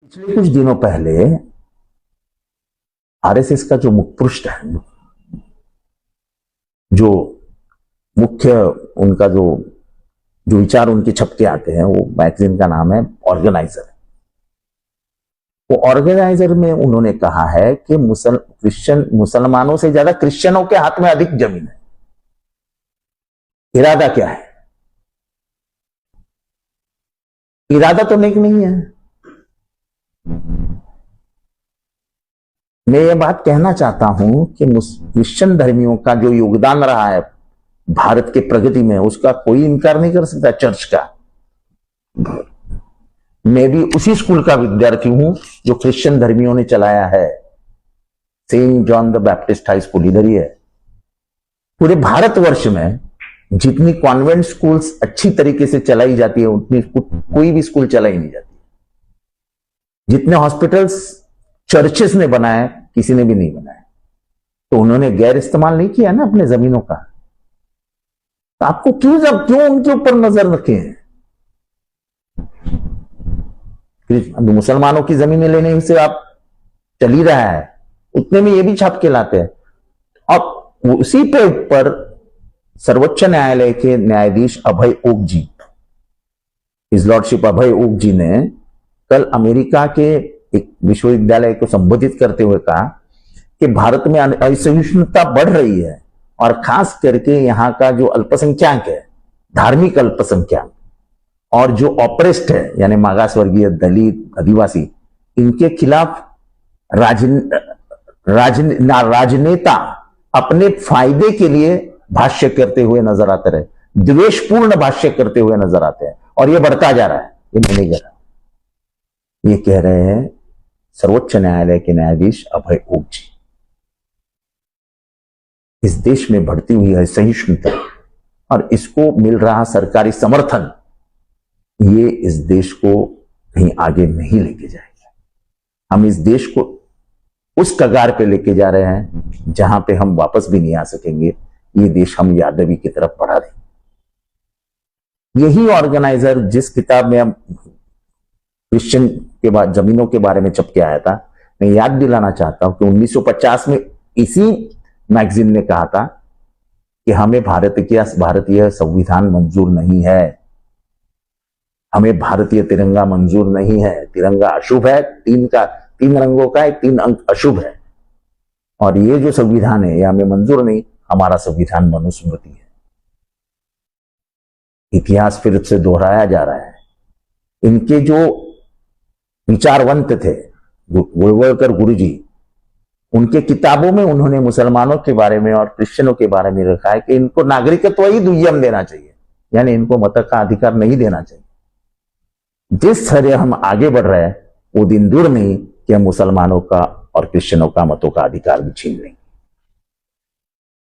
पिछले कुछ दिनों पहले आरएसएस का जो मुखपृष्ठ है, जो मुख्य उनका जो जो विचार उनके छपके आते हैं, वो मैगजीन का नाम है ऑर्गेनाइजर। वो ऑर्गेनाइजर में उन्होंने कहा है कि मुसलमानों से ज्यादा क्रिश्चियनों के हाथ में अधिक जमीन है। इरादा क्या है? इरादा तो नेक नहीं है। मैं ये बात कहना चाहता हूं कि क्रिश्चियन धर्मियों का जो योगदान रहा है भारत के प्रगति में, उसका कोई इनकार नहीं कर सकता। चर्च का, मैं भी उसी स्कूल का विद्यार्थी हूं जो क्रिश्चियन धर्मियों ने चलाया है। Saint John the Baptist high school इधर ही है। पूरे भारतवर्ष में जितनी कॉन्वेंट स्कूल्स अच्छी तरीके से चलाई जाती है, उतनी कोई भी स्कूल चलाई नहीं जाती। जितने हॉस्पिटल्स चर्चेस ने बनाए, किसी ने भी नहीं बनाया। तो उन्होंने गैर इस्तेमाल नहीं किया ना अपने जमीनों का। तो आपको क्यों उनके ऊपर नजर रखें? मुसलमानों की जमीनें लेने से आप चल ही रहा है, उतने में ये भी छाप के लाते हैं। अब उसी पे ऊपर सर्वोच्च न्यायालय के न्यायाधीश अभय ओक जी, हिज लॉर्डशिप अभय ओक जी ने कल अमेरिका के एक विश्वविद्यालय को संबोधित करते हुए कहा कि भारत में असहिष्णुता बढ़ रही है, और खास करके यहां का जो अल्पसंख्यक है, धार्मिक अल्पसंख्यक, और जो ऑपरेस्ट है यानी मागास वर्गीय, दलित, आदिवासी, इनके खिलाफ राजनेता अपने फायदे के लिए भाष्य करते हुए नजर आते रहे, द्वेषपूर्ण भाष्य करते हुए नजर आते हैं, और यह बढ़ता जा रहा है। ये मैं नहीं कह रहा, ये कह रहे हैं सर्वोच्च न्यायालय के न्यायाधीश अभय ओक जी। इस देश में बढ़ती हुई है सहिष्णुता और इसको मिल रहा सरकारी समर्थन, ये इस देश को कहीं आगे नहीं लेके जाएगा। हम इस देश को उस कगार पे लेके जा रहे हैं जहां पे हम वापस भी नहीं आ सकेंगे। ये देश हम यादवी की तरफ बढ़ा देंगे। यही ऑर्गेनाइजर जिस किताब में हम क्रिश्चियन के बाद जमीनों के बारे में छप के आया था, मैं याद दिलाना चाहता हूं कि 1950 में इसी मैगजीन ने कहा था कि हमें भारतीय संविधान मंजूर नहीं है, हमें भारतीय तिरंगा मंजूर नहीं है, तिरंगा अशुभ है, तीन रंगों का है, 3 अंक अशुभ है, और ये जो संविधान है ये हमें मंजूर नहीं, हमारा संविधान मनुस्मृति है। इतिहास फिर से दोहराया जा रहा है। इनके जो विचारवंत थे गोलवलकर गुरुजी, उनके किताबों में उन्होंने मुसलमानों के बारे में और क्रिश्चियनों के बारे में लिखा है कि इनको नागरिकत्व ही दुय्यम देना चाहिए, यानी इनको मत का अधिकार नहीं देना चाहिए। जिस तरह हम आगे बढ़ रहे हैं वो दिन दूर नहीं कि हम मुसलमानों का और क्रिश्चियनों का मतों का अधिकार भी छीन लेंगे।